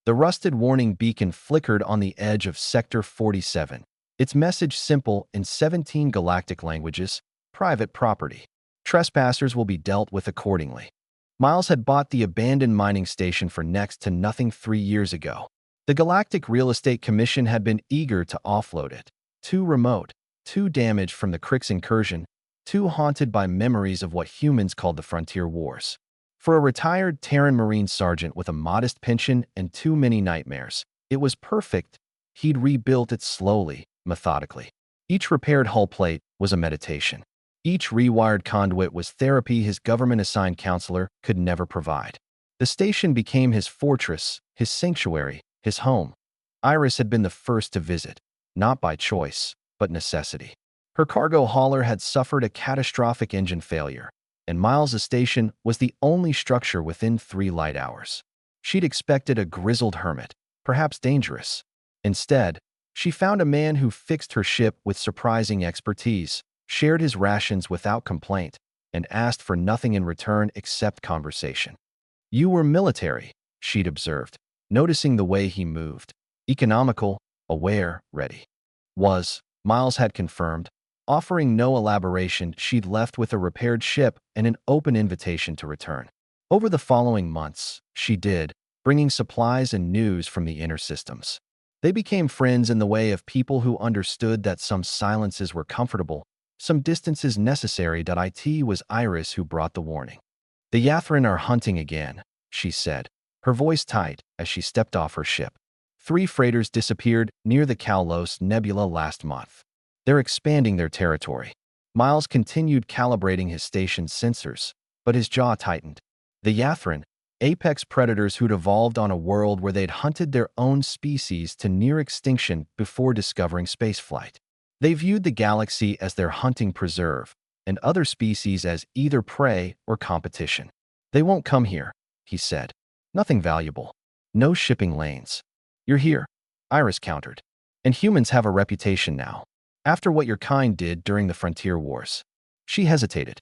The rusted warning beacon flickered on the edge of Sector 47. Its message simple in 17 galactic languages: private property. Trespassers will be dealt with accordingly. Miles had bought the abandoned mining station for next to nothing 3 years ago. The Galactic Real Estate Commission had been eager to offload it. Too remote, too damaged from the Krix incursion, too haunted by memories of what humans called the Frontier Wars. For a retired Terran Marine sergeant with a modest pension and too many nightmares, it was perfect. He'd rebuilt it slowly, methodically. Each repaired hull plate was a meditation. Each rewired conduit was therapy his government-assigned counselor could never provide. The station became his fortress, his sanctuary, his home. Iris had been the first to visit, not by choice, but necessity. Her cargo hauler had suffered a catastrophic engine failure, and Miles' station was the only structure within 3 light hours. She'd expected a grizzled hermit, perhaps dangerous. Instead, she found a man who fixed her ship with surprising expertise, shared his rations without complaint, and asked for nothing in return except conversation. "You were military," she'd observed, noticing the way he moved. Economical, aware, ready. Miles had confirmed. Offering no elaboration, she'd left with a repaired ship and an open invitation to return. Over the following months, she did, bringing supplies and news from the inner systems. They became friends in the way of people who understood that some silences were comfortable, some distances necessary. It was Iris who brought the warning. "The Yathrin are hunting again," she said, her voice tight as she stepped off her ship. 3 freighters disappeared near the Kalos Nebula last month. They're expanding their territory. Miles continued calibrating his station's sensors, but his jaw tightened. The Yathrin, apex predators who'd evolved on a world where they'd hunted their own species to near extinction before discovering spaceflight. They viewed the galaxy as their hunting preserve, and other species as either prey or competition. "They won't come here," he said. "Nothing valuable. No shipping lanes." "You're here," Iris countered. "And humans have a reputation now. After what your kind did during the Frontier Wars." She hesitated.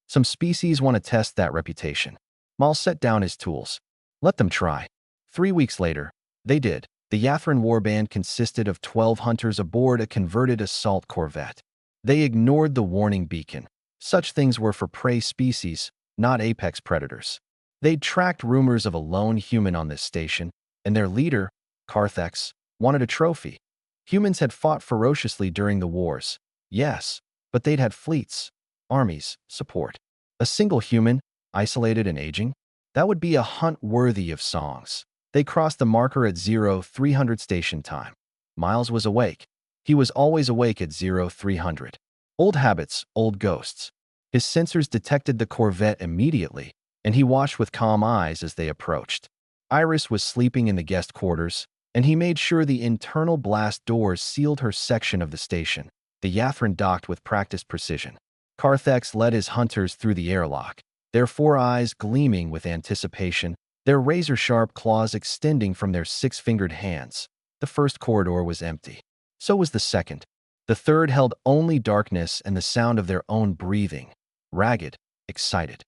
"Some species want to test that reputation." Miles set down his tools. "Let them try." 3 weeks later, they did. The Yathrin warband consisted of 12 hunters aboard a converted assault corvette. They ignored the warning beacon. Such things were for prey species, not apex predators. They'd tracked rumors of a lone human on this station, and their leader, Carthex, wanted a trophy. Humans had fought ferociously during the wars, yes, but they'd had fleets, armies, support. A single human, isolated and aging? That would be a hunt worthy of songs. They crossed the marker at 0300 station time. Miles was awake. He was always awake at 0300. Old habits, old ghosts. His sensors detected the corvette immediately, and he watched with calm eyes as they approached. Iris was sleeping in the guest quarters, and he made sure the internal blast doors sealed her section of the station. The Yathrin docked with practiced precision. Carthex led his hunters through the airlock, their 4 eyes gleaming with anticipation, their razor-sharp claws extending from their 6-fingered hands. The first corridor was empty. So was the second. The third held only darkness and the sound of their own breathing. Ragged, excited.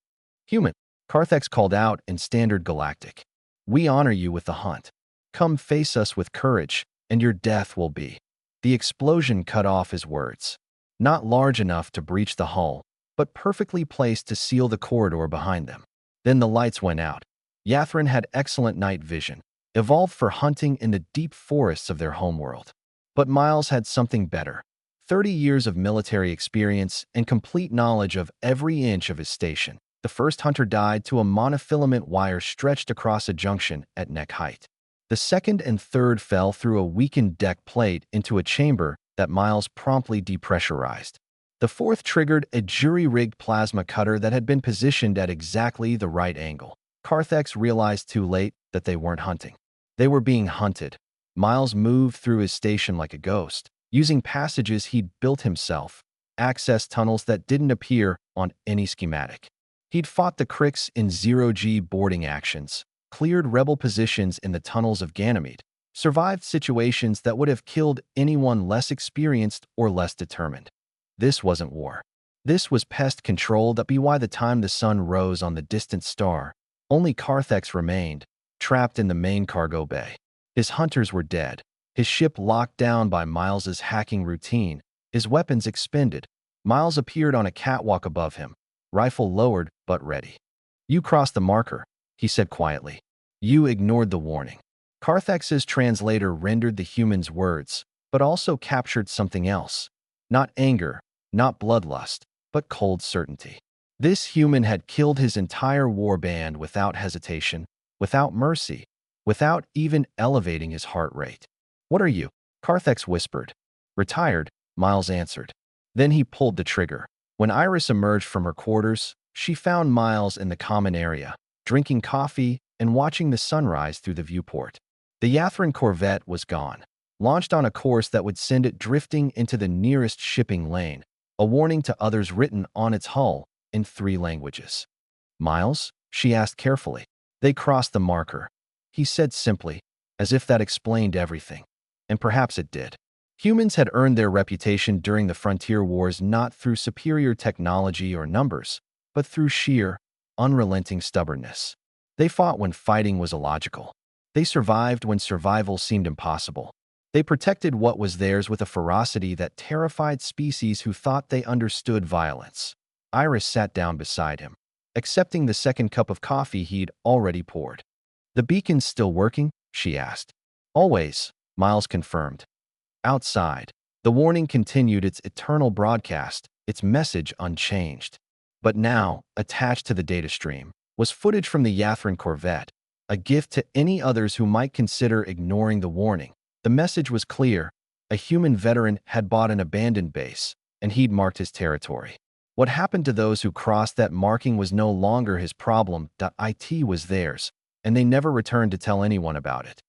"Human," Carthex called out in standard galactic. "We honor you with the hunt. Come face us with courage, and your death will be." The explosion cut off his words. Not large enough to breach the hull, but perfectly placed to seal the corridor behind them. Then the lights went out. Yathrin had excellent night vision, evolved for hunting in the deep forests of their homeworld. But Miles had something better. 30 years of military experience and complete knowledge of every inch of his station. The first hunter died to a monofilament wire stretched across a junction at neck height. The second and third fell through a weakened deck plate into a chamber that Miles promptly depressurized. The fourth triggered a jury-rigged plasma cutter that had been positioned at exactly the right angle. Carthex realized too late that they weren't hunting. They were being hunted. Miles moved through his station like a ghost, using passages he'd built himself, access tunnels that didn't appear on any schematic. He'd fought the Krix in 0G boarding actions, cleared rebel positions in the tunnels of Ganymede, survived situations that would have killed anyone less experienced or less determined. This wasn't war. This was pest control. By the time the sun rose on the distant star, only Carthex remained, trapped in the main cargo bay. His hunters were dead, his ship locked down by Miles's hacking routine, his weapons expended. Miles appeared on a catwalk above him, rifle lowered but ready. "You crossed the marker," he said quietly. "You ignored the warning." Carthex's translator rendered the human's words, but also captured something else. Not anger, not bloodlust, but cold certainty. This human had killed his entire war band without hesitation, without mercy, without even elevating his heart rate. "What are you?" Carthex whispered. "Retired," Miles answered. Then he pulled the trigger. When Iris emerged from her quarters, she found Miles in the common area, drinking coffee and watching the sunrise through the viewport. The Yathran corvette was gone, launched on a course that would send it drifting into the nearest shipping lane, a warning to others written on its hull in 3 languages. "Miles?" she asked carefully. "They crossed the marker," he said simply, as if that explained everything. And perhaps it did. Humans had earned their reputation during the frontier wars not through superior technology or numbers, but through sheer, unrelenting stubbornness. They fought when fighting was illogical. They survived when survival seemed impossible. They protected what was theirs with a ferocity that terrified species who thought they understood violence. Iris sat down beside him, accepting the second cup of coffee he'd already poured. "The beacon's still working?" she asked. "Always," Miles confirmed. Outside, the warning continued its eternal broadcast, its message unchanged. But now, attached to the data stream, was footage from the Yathran corvette, a gift to any others who might consider ignoring the warning. The message was clear. A human veteran had bought an abandoned base, and he'd marked his territory. What happened to those who crossed that marking was no longer his problem. It was theirs, and they never returned to tell anyone about it.